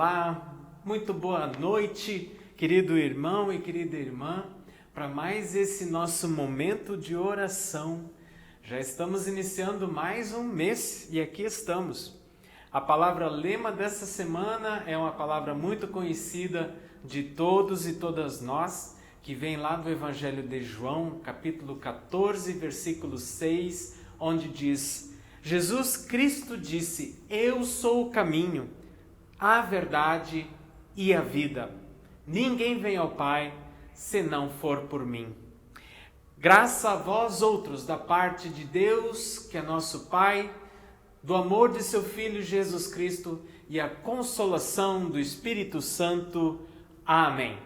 Olá, muito boa noite, querido irmão e querida irmã, para mais esse nosso momento de oração. Já estamos iniciando mais um mês e aqui estamos. A palavra lema dessa semana é uma palavra muito conhecida de todos e todas nós, que vem lá do Evangelho de João, capítulo 14, versículo 6, onde diz: Jesus Cristo disse: Eu sou o caminho, a verdade e a vida. Ninguém vem ao Pai se não for por mim. Graça a vós outros, da parte de Deus, que é nosso Pai, do amor de seu Filho Jesus Cristo e a consolação do Espírito Santo. Amém.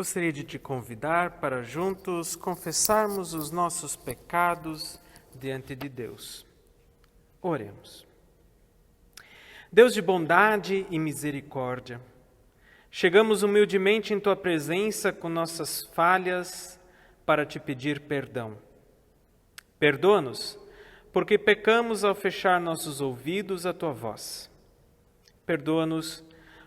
Gostaria de te convidar para juntos confessarmos os nossos pecados diante de Deus. Oremos. Deus de bondade e misericórdia, chegamos humildemente em Tua presença com nossas falhas para te pedir perdão. Perdoa-nos, porque pecamos ao fechar nossos ouvidos à Tua voz. Perdoa-nos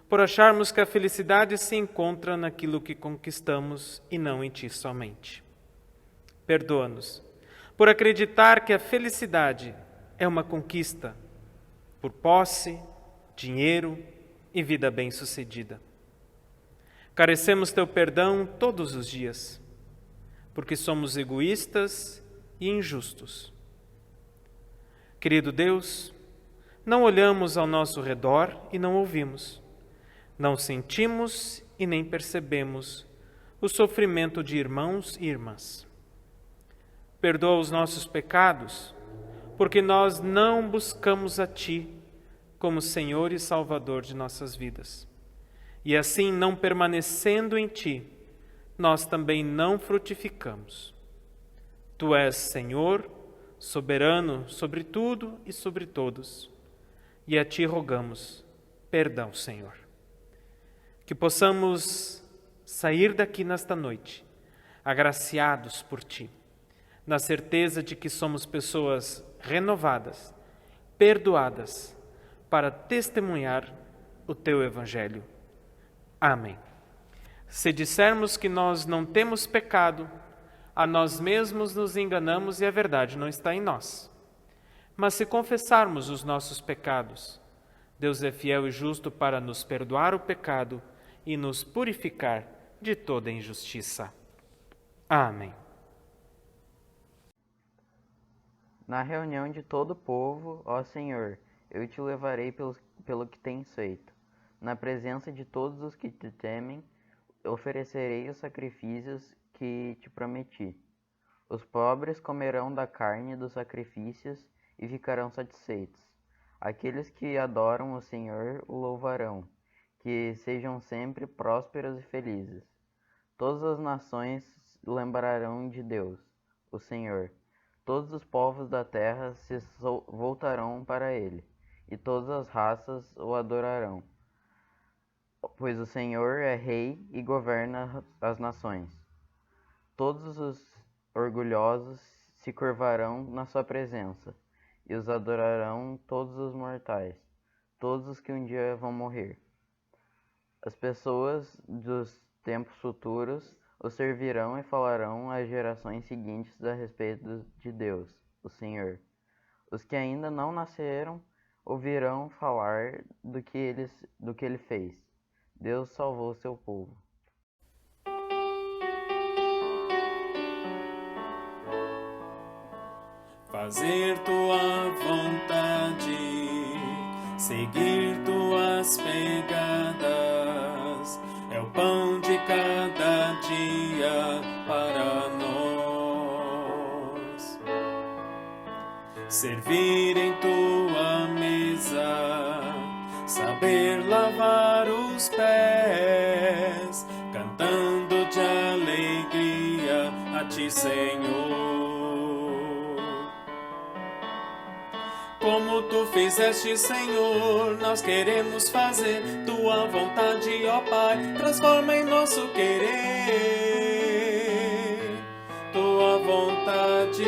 por acharmos que a felicidade se encontra naquilo que conquistamos e não em Ti somente. Perdoa-nos por acreditar que a felicidade é uma conquista por posse, dinheiro e vida bem-sucedida. Carecemos Teu perdão todos os dias, porque somos egoístas e injustos. Querido Deus, não olhamos ao nosso redor e não ouvimos. Não sentimos e nem percebemos o sofrimento de irmãos e irmãs. Perdoa os nossos pecados, porque nós não buscamos a Ti como Senhor e Salvador de nossas vidas. E assim, não permanecendo em Ti, nós também não frutificamos. Tu és Senhor, soberano sobre tudo e sobre todos. E a Ti rogamos perdão, Senhor. Que possamos sair daqui nesta noite, agraciados por Ti, na certeza de que somos pessoas renovadas, perdoadas, para testemunhar o Teu Evangelho. Amém. Se dissermos que nós não temos pecado, a nós mesmos nos enganamos e a verdade não está em nós. Mas se confessarmos os nossos pecados, Deus é fiel e justo para nos perdoar o pecado e nos purificar de toda injustiça. Amém. Na reunião de todo o povo, ó Senhor, eu te louvarei pelo que tens feito. Na presença de todos os que te temem, oferecerei os sacrifícios que te prometi. Os pobres comerão da carne dos sacrifícios e ficarão satisfeitos. Aqueles que adoram o Senhor o louvarão, que sejam sempre prósperos e felizes. Todas as nações lembrarão de Deus, o Senhor. Todos os povos da terra se voltarão para ele, e todas as raças o adorarão. Pois o Senhor é rei e governa as nações. Todos os orgulhosos se curvarão na sua presença, e os adorarão todos os mortais, todos os que um dia vão morrer. As pessoas dos tempos futuros o servirão e falarão às gerações seguintes a respeito de Deus, o Senhor. Os que ainda não nasceram ouvirão falar do que ele fez. Deus salvou seu povo. Fazer tua vontade, seguir tuas pegadas, é o pão de cada dia para nós. Servir em tua mesa, saber lavar os pés, cantando de alegria a ti, Senhor. Como tu fizeste, Senhor, nós queremos fazer tua vontade, ó Pai. Transforma em nosso querer tua vontade.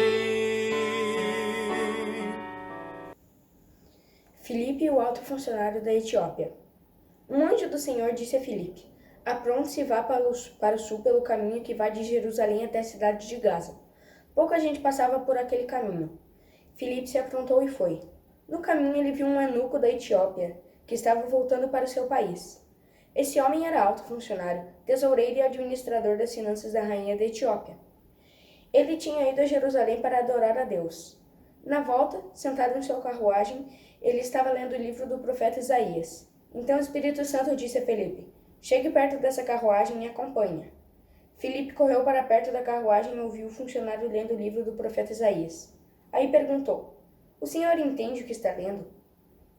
Filipe, o alto funcionário da Etiópia. Um anjo do Senhor disse a Filipe: apronte-se e vá para o sul pelo caminho que vai de Jerusalém até a cidade de Gaza. Pouca gente passava por aquele caminho. Filipe se aprontou e foi. No caminho ele viu um eunuco da Etiópia, que estava voltando para o seu país. Esse homem era alto funcionário, tesoureiro e administrador das finanças da rainha da Etiópia. Ele tinha ido a Jerusalém para adorar a Deus. Na volta, sentado em sua carruagem, ele estava lendo o livro do profeta Isaías. Então o Espírito Santo disse a Filipe: chegue perto dessa carruagem e acompanhe. Filipe correu para perto da carruagem e ouviu o funcionário lendo o livro do profeta Isaías. Aí perguntou: o senhor entende o que está lendo?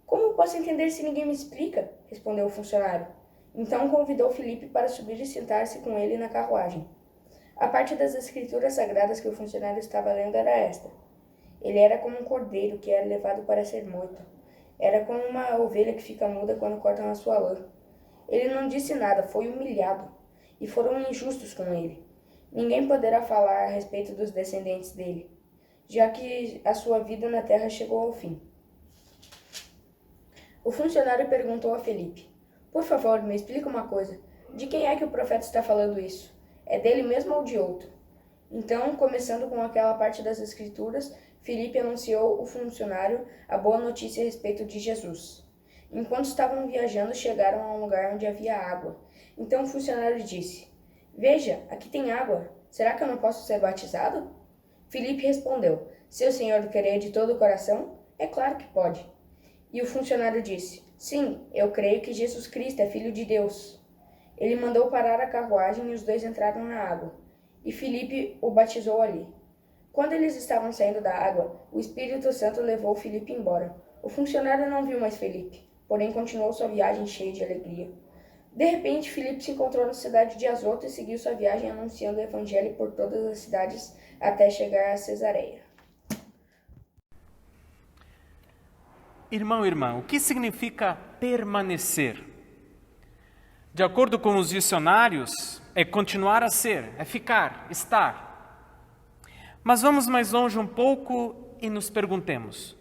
Como posso entender se ninguém me explica? Respondeu o funcionário. Então convidou Filipe para subir e sentar-se com ele na carruagem. A parte das escrituras sagradas que o funcionário estava lendo era esta: ele era como um cordeiro que era levado para ser morto. Era como uma ovelha que fica muda quando cortam a sua lã. Ele não disse nada, foi humilhado, e foram injustos com ele. Ninguém poderá falar a respeito dos descendentes dele, já que a sua vida na terra chegou ao fim. O funcionário perguntou a Filipe: por favor, me explica uma coisa. De quem é que o profeta está falando isso? É dele mesmo ou de outro? Então, começando com aquela parte das escrituras, Filipe anunciou ao funcionário a boa notícia a respeito de Jesus. Enquanto estavam viajando, chegaram a um lugar onde havia água. Então o funcionário disse: veja, aqui tem água. Será que eu não posso ser batizado? Filipe respondeu: se o senhor querer de todo o coração, é claro que pode. E o funcionário disse: sim, eu creio que Jesus Cristo é Filho de Deus. Ele mandou parar a carruagem e os dois entraram na água. E Filipe o batizou ali. Quando eles estavam saindo da água, o Espírito Santo levou Filipe embora. O funcionário não viu mais Filipe, porém continuou sua viagem cheio de alegria. De repente, Filipe se encontrou na cidade de Azoto e seguiu sua viagem anunciando o evangelho por todas as cidades até chegar a Cesareia. Irmão e irmã, o que significa permanecer? De acordo com os dicionários, é continuar a ser, é ficar, estar. Mas vamos mais longe um pouco e nos perguntemos: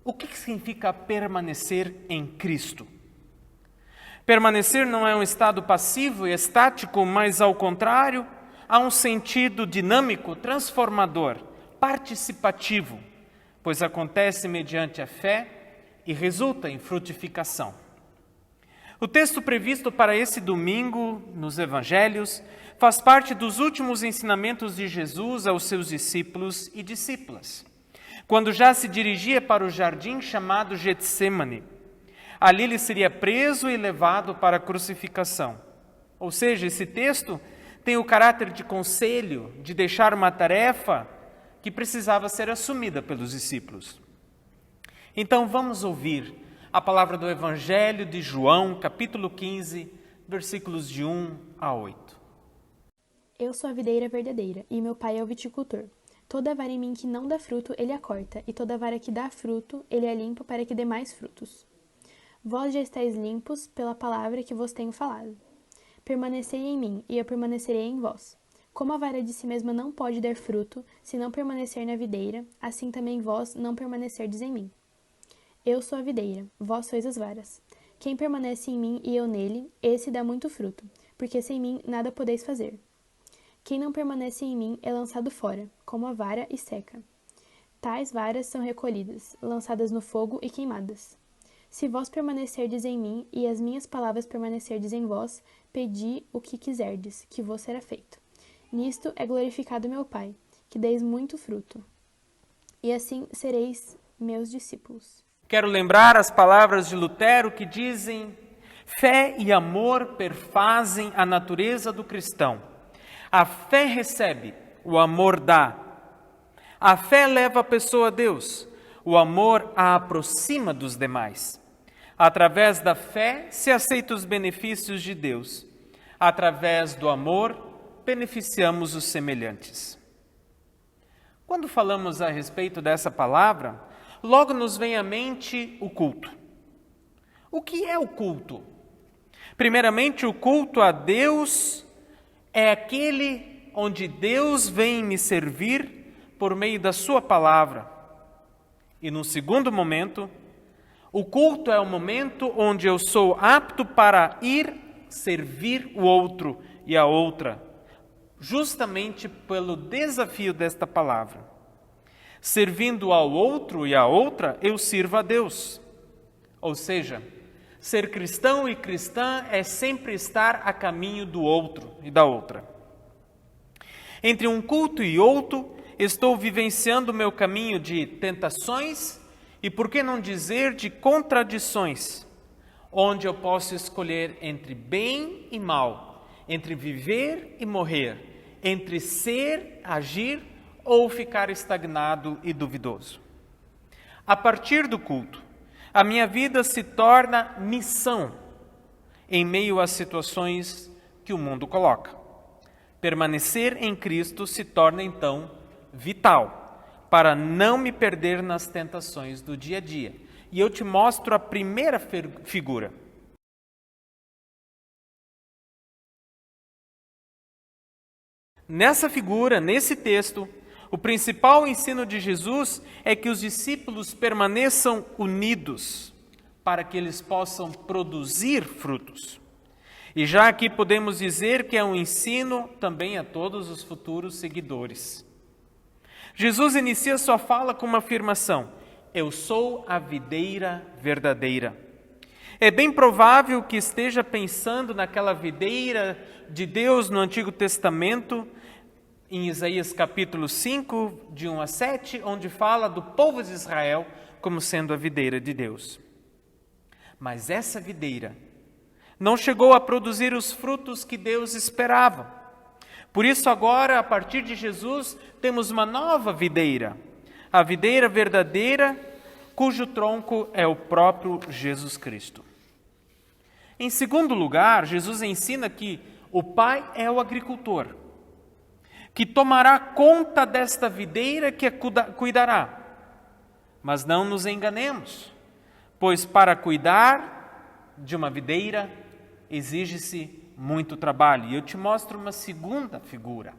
o que significa permanecer em Cristo? Permanecer não é um estado passivo e estático, mas, ao contrário, há um sentido dinâmico, transformador, participativo, pois acontece mediante a fé e resulta em frutificação. O texto previsto para esse domingo nos Evangelhos faz parte dos últimos ensinamentos de Jesus aos seus discípulos e discípulas, quando já se dirigia para o jardim chamado Getsêmani. Ali ele seria preso e levado para a crucificação. Ou seja, esse texto tem o caráter de conselho, de deixar uma tarefa que precisava ser assumida pelos discípulos. Então vamos ouvir a palavra do Evangelho de João, capítulo 15, versículos de 1 a 8. Eu sou a videira verdadeira, e meu pai é o viticultor. Toda vara em mim que não dá fruto, ele a corta, e toda vara que dá fruto, ele a limpa para que dê mais frutos. Vós já estáis limpos pela palavra que vos tenho falado. Permanecei em mim, e eu permanecerei em vós. Como a vara de si mesma não pode dar fruto, se não permanecer na videira, assim também vós não permanecerdes em mim. Eu sou a videira, vós sois as varas. Quem permanece em mim e eu nele, esse dá muito fruto, porque sem mim nada podeis fazer. Quem não permanece em mim é lançado fora, como a vara, e seca. Tais varas são recolhidas, lançadas no fogo e queimadas. Se vós permanecerdes em mim, e as minhas palavras permanecerdes em vós, pedi o que quiserdes, que vos será feito. Nisto é glorificado meu Pai, que deis muito fruto. E assim sereis meus discípulos. Quero lembrar as palavras de Lutero que dizem: fé e amor perfazem a natureza do cristão. A fé recebe, o amor dá. A fé leva a pessoa a Deus, o amor a aproxima dos demais. Através da fé se aceita os benefícios de Deus. Através do amor, beneficiamos os semelhantes. Quando falamos a respeito dessa palavra, logo nos vem à mente o culto. O que é o culto? Primeiramente, o culto a Deus é aquele onde Deus vem me servir por meio da sua palavra. E no segundo momento, o culto é o momento onde eu sou apto para ir servir o outro e a outra, justamente pelo desafio desta palavra. Servindo ao outro e à outra, eu sirvo a Deus. Ou seja, ser cristão e cristã é sempre estar a caminho do outro e da outra. Entre um culto e outro, estou vivenciando o meu caminho de tentações e, por que não dizer, de contradições, onde eu posso escolher entre bem e mal, entre viver e morrer, entre ser, agir ou ficar estagnado e duvidoso. A partir do culto, a minha vida se torna missão em meio às situações que o mundo coloca. Permanecer em Cristo se torna, então, vital para não me perder nas tentações do dia a dia. E eu te mostro a primeira figura. Nessa figura, nesse texto, o principal ensino de Jesus é que os discípulos permaneçam unidos para que eles possam produzir frutos. E já aqui podemos dizer que é um ensino também a todos os futuros seguidores. Jesus inicia sua fala com uma afirmação: eu sou a videira verdadeira. É bem provável que esteja pensando naquela videira de Deus no Antigo Testamento, em Isaías capítulo 5, de 1 a 7, onde fala do povo de Israel como sendo a videira de Deus. Mas essa videira não chegou a produzir os frutos que Deus esperava. Por isso agora, a partir de Jesus, temos uma nova videira, a videira verdadeira, cujo tronco é o próprio Jesus Cristo. Em segundo lugar, Jesus ensina que o Pai é o agricultor, que tomará conta desta videira que a cuidará. Mas não nos enganemos, pois para cuidar de uma videira exige-se muito trabalho. E eu te mostro uma segunda figura.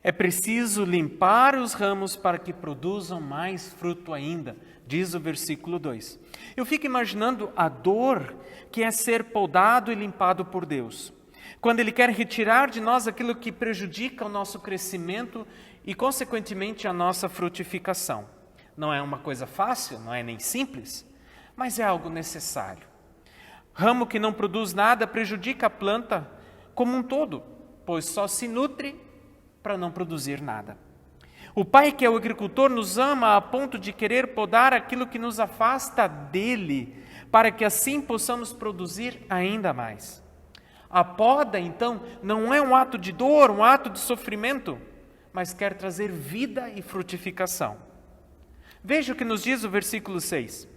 É preciso limpar os ramos para que produzam mais fruto ainda, diz o versículo 2. Eu fico imaginando a dor que é ser podado e limpado por Deus, quando Ele quer retirar de nós aquilo que prejudica o nosso crescimento e, consequentemente, a nossa frutificação. Não é uma coisa fácil, não é nem simples, mas é algo necessário. Ramo que não produz nada prejudica a planta como um todo, pois só se nutre para não produzir nada. O Pai, que é o agricultor, nos ama a ponto de querer podar aquilo que nos afasta dele, para que assim possamos produzir ainda mais. A poda, então, não é um ato de dor, um ato de sofrimento, mas quer trazer vida e frutificação. Veja o que nos diz o versículo 6.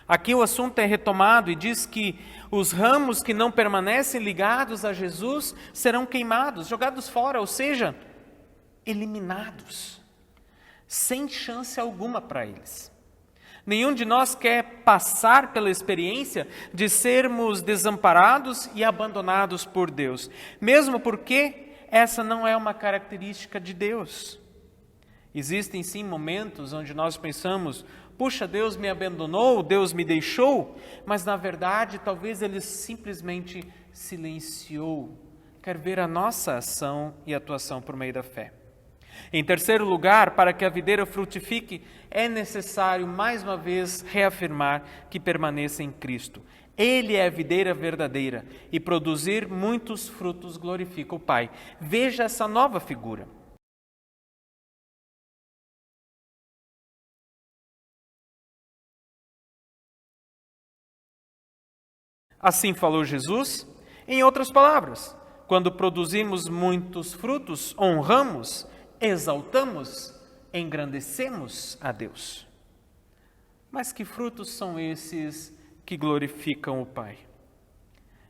Aqui o assunto é retomado e diz que os ramos que não permanecem ligados a Jesus serão queimados, jogados fora, ou seja, eliminados, sem chance alguma para eles. Nenhum de nós quer passar pela experiência de sermos desamparados e abandonados por Deus, mesmo porque essa não é uma característica de Deus. Existem sim momentos onde nós pensamos: puxa, Deus me abandonou, Deus me deixou, mas na verdade talvez Ele simplesmente silenciou, quer ver a nossa ação e atuação por meio da fé. Em terceiro lugar, para que a videira frutifique, é necessário mais uma vez reafirmar que permaneça em Cristo. Ele é a videira verdadeira e produzir muitos frutos glorifica o Pai. Veja essa nova figura. Assim falou Jesus. Em outras palavras, quando produzimos muitos frutos, honramos, exaltamos, engrandecemos a Deus. Mas que frutos são esses que glorificam o Pai?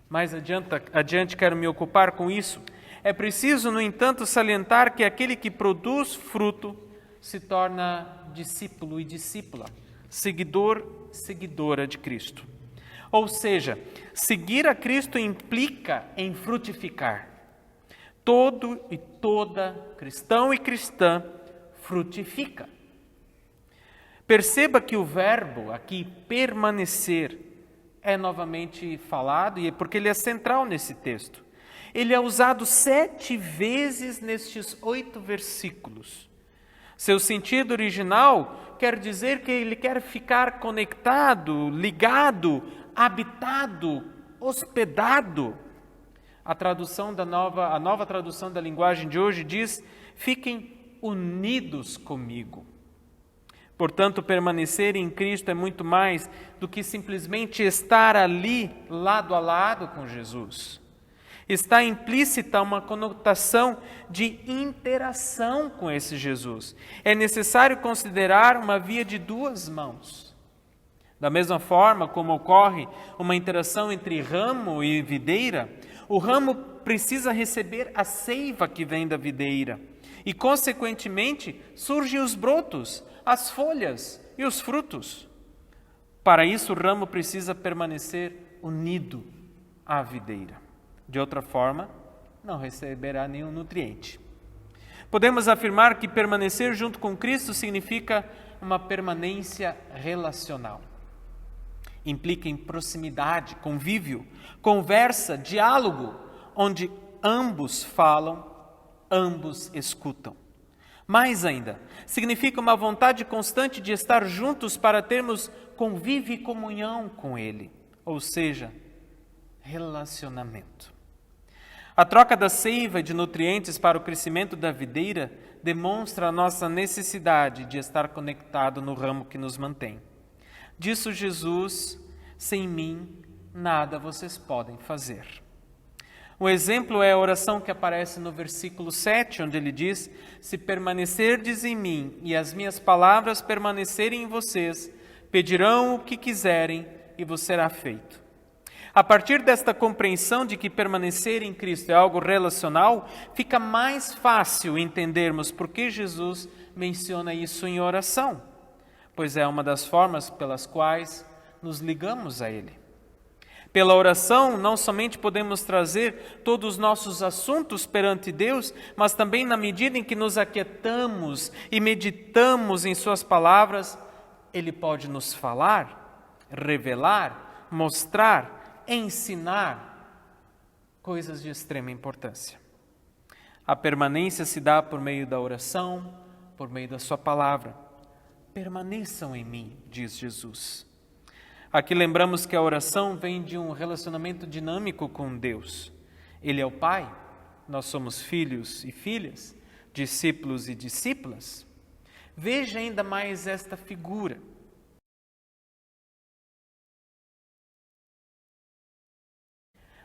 Mais adiante quero me ocupar com isso. É preciso, no entanto, salientar que aquele que produz fruto se torna discípulo e discípula, seguidor, seguidora de Cristo. Ou seja, seguir a Cristo implica em frutificar. Todo e toda cristão e cristã frutifica. Perceba que o verbo aqui, permanecer, é novamente falado, e é porque ele é central nesse texto. Ele é usado 7 vezes nestes 8 versículos. Seu sentido original quer dizer que ele quer ficar conectado, ligado, habitado, hospedado. A nova tradução da linguagem de hoje diz: fiquem unidos comigo. Portanto, permanecer em Cristo é muito mais do que simplesmente estar ali, lado a lado com Jesus. Está implícita uma conotação de interação com esse Jesus. É necessário considerar uma via de 2 mãos. Da mesma forma como ocorre uma interação entre ramo e videira, o ramo precisa receber a seiva que vem da videira e, consequentemente, surgem os brotos, as folhas e os frutos. Para isso, o ramo precisa permanecer unido à videira. De outra forma, não receberá nenhum nutriente. Podemos afirmar que permanecer junto com Cristo significa uma permanência relacional. Implica em proximidade, convívio, conversa, diálogo, onde ambos falam, ambos escutam. Mais ainda, significa uma vontade constante de estar juntos para termos convívio e comunhão com Ele, ou seja, relacionamento. A troca da seiva e de nutrientes para o crescimento da videira demonstra a nossa necessidade de estar conectado no ramo que nos mantém. Disse Jesus: sem mim nada vocês podem fazer. Um exemplo é a oração que aparece no versículo 7, onde ele diz: se permanecerdes em mim e as minhas palavras permanecerem em vocês, pedirão o que quiserem e vos será feito. A partir desta compreensão de que permanecer em Cristo é algo relacional, fica mais fácil entendermos por que Jesus menciona isso em oração, pois é uma das formas pelas quais nos ligamos a Ele. Pela oração, não somente podemos trazer todos os nossos assuntos perante Deus, mas também na medida em que nos aquietamos e meditamos em suas palavras, Ele pode nos falar, revelar, mostrar, ensinar coisas de extrema importância. A permanência se dá por meio da oração, por meio da sua palavra. Permaneçam em mim, diz Jesus. Aqui lembramos que a oração vem de um relacionamento dinâmico com Deus. Ele é o Pai, nós somos filhos e filhas, discípulos e discípulas. Veja ainda mais esta figura.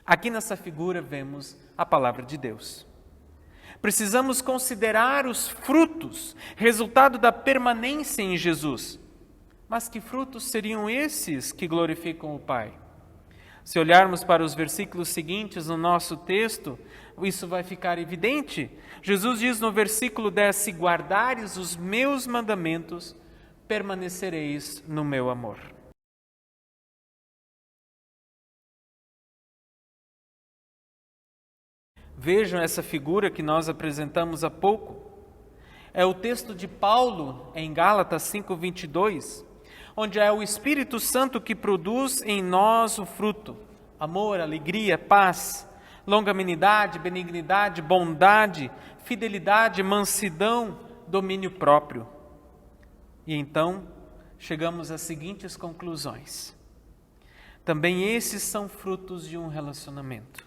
Aqui nessa figura vemos a palavra de Deus. Precisamos considerar os frutos, resultado da permanência em Jesus. Mas que frutos seriam esses que glorificam o Pai? Se olharmos para os versículos seguintes no nosso texto, isso vai ficar evidente. Jesus diz no versículo 10, se guardares os meus mandamentos, permanecereis no meu amor. Vejam essa figura que nós apresentamos há pouco. É o texto de Paulo em Gálatas 5:22, onde é o Espírito Santo que produz em nós o fruto: amor, alegria, paz, longanimidade, benignidade, bondade, fidelidade, mansidão, domínio próprio. E então chegamos às seguintes conclusões. Também esses são frutos de um relacionamento.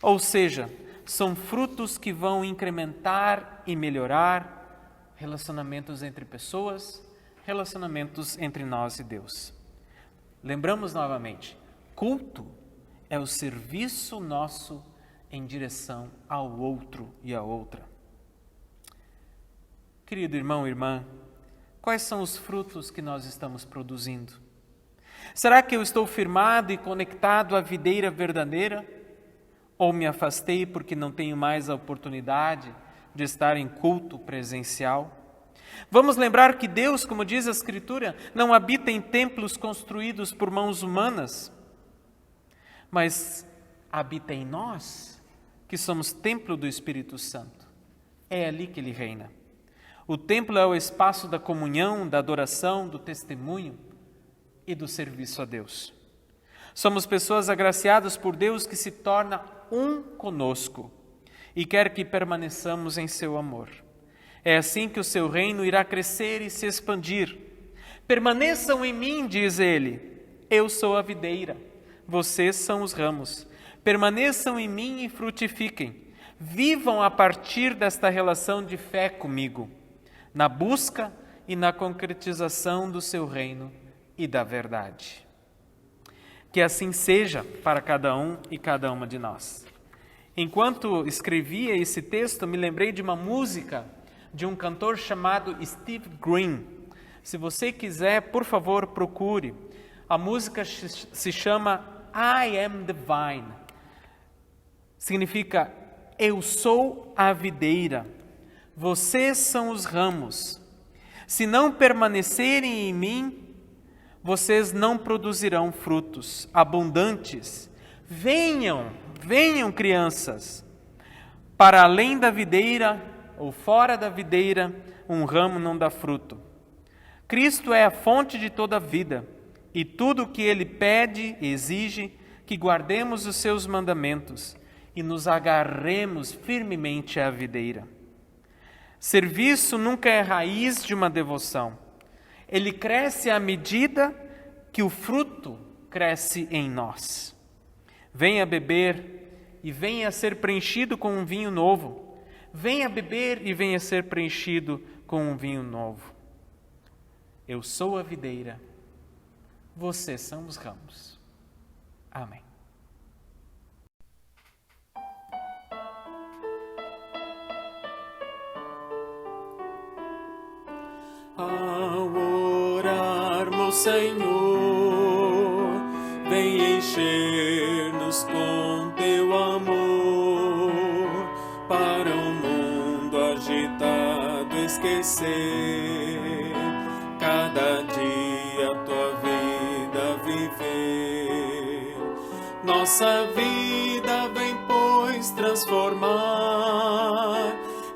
Ou seja, são frutos que vão incrementar e melhorar relacionamentos entre pessoas, relacionamentos entre nós e Deus. Lembramos novamente, culto é o serviço nosso em direção ao outro e à outra. Querido irmão e irmã, quais são os frutos que nós estamos produzindo? Será que eu estou firmado e conectado à videira verdadeira? Ou me afastei porque não tenho mais a oportunidade de estar em culto presencial? Vamos lembrar que Deus, como diz a Escritura, não habita em templos construídos por mãos humanas, mas habita em nós, que somos templo do Espírito Santo. É ali que Ele reina. O templo é o espaço da comunhão, da adoração, do testemunho e do serviço a Deus. Somos pessoas agraciadas por Deus que se torna um conosco e quer que permaneçamos em seu amor. É assim que o seu reino irá crescer e se expandir. Permaneçam em mim, diz ele. Eu sou a videira, vocês são os ramos. Permaneçam em mim e frutifiquem. Vivam a partir desta relação de fé comigo, na busca e na concretização do seu reino e da verdade. Que assim seja para cada um e cada uma de nós. Enquanto escrevia esse texto, me lembrei de uma música de um cantor chamado Steve Green. Se você quiser, por favor, procure. A música se chama I Am the Vine. Significa, eu sou a videira, vocês são os ramos. Se não permanecerem em mim, vocês não produzirão frutos abundantes. Venham, crianças. Para além da videira ou fora da videira, um ramo não dá fruto. Cristo é a fonte de toda a vida, e tudo o que Ele pede, exige que guardemos os seus mandamentos e nos agarremos firmemente à videira. Serviço nunca é raiz de uma devoção. Ele cresce à medida que o fruto cresce em nós. Venha beber e venha ser preenchido com um vinho novo. Venha beber e venha ser preenchido com um vinho novo. Eu sou a videira, vocês são os ramos. Amém. Ao orarmos, Senhor, vem encher-nos com teu amor, para o mundo agitado esquecer, cada dia tua vida viver. Nossa vida vem, pois, transformar,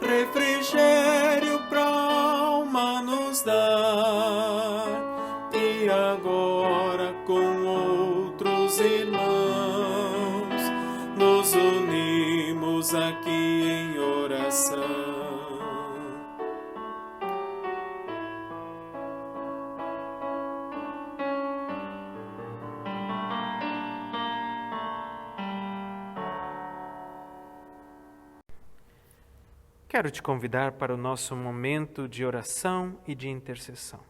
refrigério pra alma nos dar. E agora com outros irmãos nos unimos aqui em oração. Quero te convidar para o nosso momento de oração e de intercessão.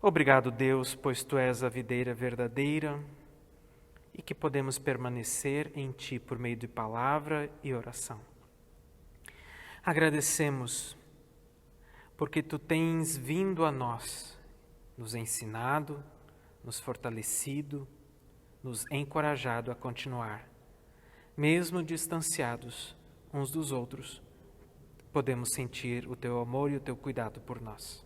Obrigado, Deus, pois Tu és a videira verdadeira e que podemos permanecer em Ti por meio de palavra e oração. Agradecemos porque Tu tens vindo a nós, nos ensinado, nos fortalecido, nos encorajado a continuar, mesmo distanciados uns dos outros, podemos sentir o Teu amor e o Teu cuidado por nós.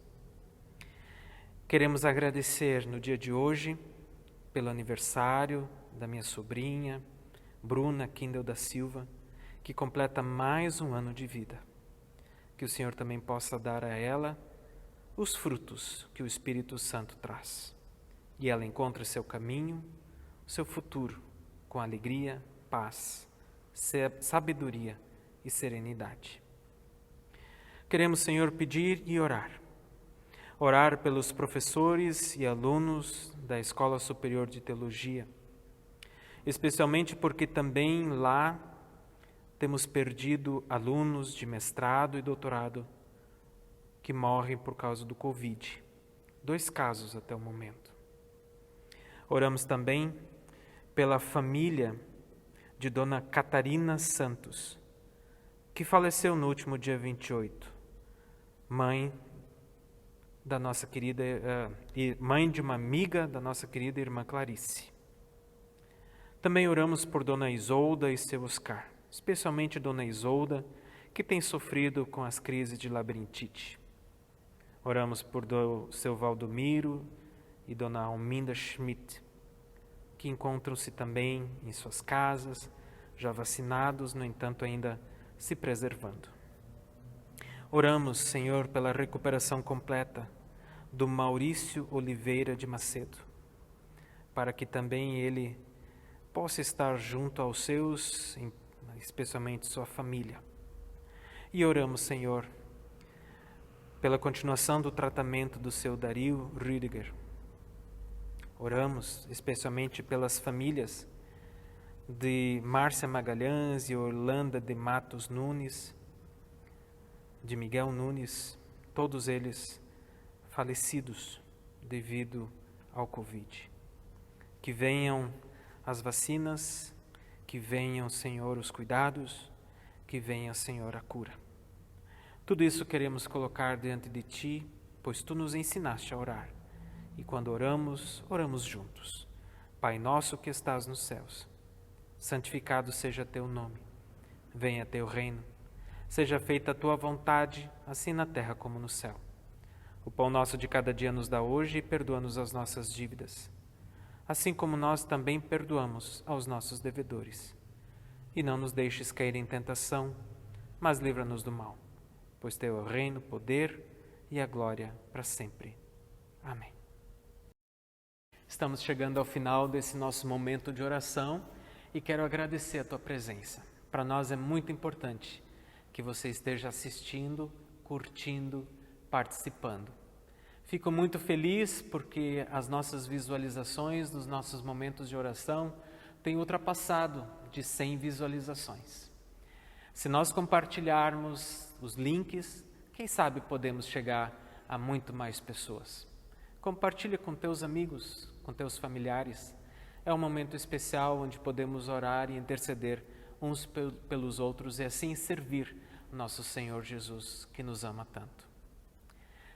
Queremos agradecer no dia de hoje pelo aniversário da minha sobrinha, Bruna Kindle da Silva, que completa mais um ano de vida. Que o Senhor também possa dar a ela os frutos que o Espírito Santo traz. E ela encontre seu caminho, seu futuro, com alegria, paz, sabedoria e serenidade. Queremos, Senhor, pedir e orar. Orar pelos professores e alunos da Escola Superior de Teologia, especialmente porque também lá temos perdido alunos de mestrado e doutorado que morrem por causa do Covid. 2 casos até o momento. Oramos também pela família de Dona Catarina Santos, que faleceu no último dia 28, mãe da nossa querida mãe de uma amiga da nossa querida irmã Clarice. Também oramos por Dona Isolda e seu Oscar, especialmente Dona Isolda, que tem sofrido com as crises de labirintite. Oramos por seu Valdomiro e Dona Alminda Schmidt, que encontram-se também em suas casas, já vacinados, no entanto ainda se preservando. Oramos, Senhor, pela recuperação completa do Maurício Oliveira de Macedo, para que também ele possa estar junto aos seus, especialmente sua família. E oramos, Senhor, pela continuação do tratamento do seu Dario Rüdiger. Oramos especialmente pelas famílias de Márcia Magalhães e Orlando de Matos Nunes, de Miguel Nunes, todos eles falecidos devido ao Covid. Que venham as vacinas, que venham, Senhor, os cuidados, que venha, Senhor, a cura. Tudo isso queremos colocar diante de Ti, pois Tu nos ensinaste a orar. E quando oramos, oramos juntos. Pai nosso que estás nos céus, santificado seja Teu nome. Venha Teu reino. Seja feita a Tua vontade, assim na terra como no céu. O pão nosso de cada dia nos dá hoje e perdoa-nos as nossas dívidas, assim como nós também perdoamos aos nossos devedores. E não nos deixes cair em tentação, mas livra-nos do mal, pois Teu é o reino, o poder e a glória para sempre. Amém. Estamos chegando ao final desse nosso momento de oração e quero agradecer a Tua presença. Para nós é muito importante que você esteja assistindo, curtindo, participando. Fico muito feliz porque as nossas visualizações dos nossos momentos de oração têm ultrapassado de 100 visualizações. Se nós compartilharmos os links, quem sabe podemos chegar a muito mais pessoas. Compartilha com teus amigos, com teus familiares. É um momento especial onde podemos orar e interceder uns pelos outros e assim servir nosso Senhor Jesus, que nos ama tanto.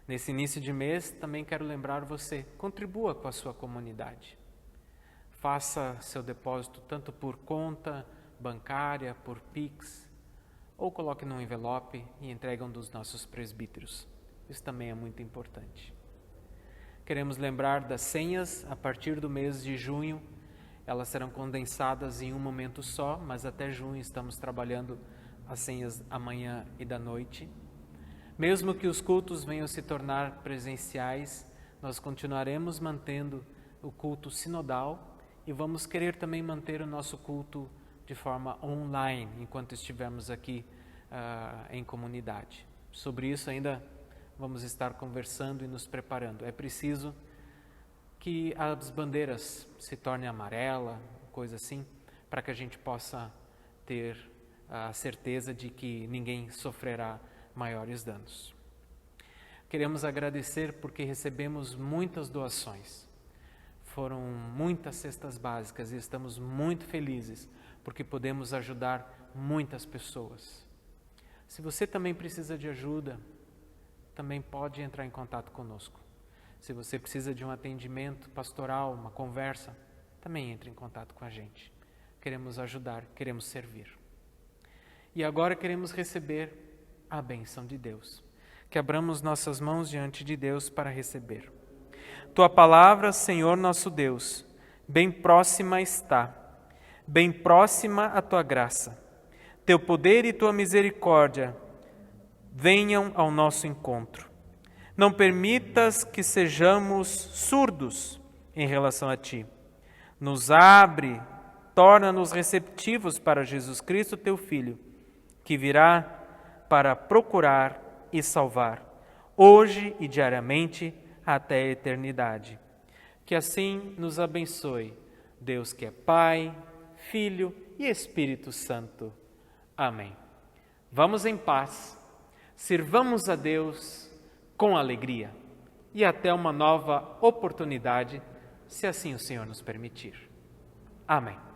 Nesse início de mês, também quero lembrar você, contribua com a sua comunidade. Faça seu depósito tanto por conta bancária, por Pix, ou coloque num envelope e entregue um dos nossos presbíteros. Isso também é muito importante. Queremos lembrar das senhas a partir do mês de junho Elas serão condensadas em um momento só, mas até junho estamos trabalhando as senhas da manhã e da noite. Mesmo que os cultos venham se tornar presenciais, nós continuaremos mantendo o culto sinodal e vamos querer também manter o nosso culto de forma online, enquanto estivermos aqui em comunidade. Sobre isso ainda vamos estar conversando e nos preparando. É preciso que as bandeiras se tornem amarela, coisa assim, para que a gente possa ter a certeza de que ninguém sofrerá maiores danos. Queremos agradecer porque recebemos muitas doações. Foram muitas cestas básicas e estamos muito felizes porque podemos ajudar muitas pessoas. Se você também precisa de ajuda, também pode entrar em contato conosco. Se você precisa de um atendimento pastoral, uma conversa, também entre em contato com a gente. Queremos ajudar, queremos servir. E agora queremos receber a bênção de Deus. Que abramos nossas mãos diante de Deus para receber. Tua palavra, Senhor nosso Deus, bem próxima está, bem próxima a tua graça. Teu poder e tua misericórdia venham ao nosso encontro. Não permitas que sejamos surdos em relação a Ti. Nos abre, torna-nos receptivos para Jesus Cristo, Teu Filho, que virá para procurar e salvar, hoje e diariamente, até a eternidade. Que assim nos abençoe, Deus que é Pai, Filho e Espírito Santo. Amém. Vamos em paz, sirvamos a Deus com alegria e até uma nova oportunidade, se assim o Senhor nos permitir. Amém.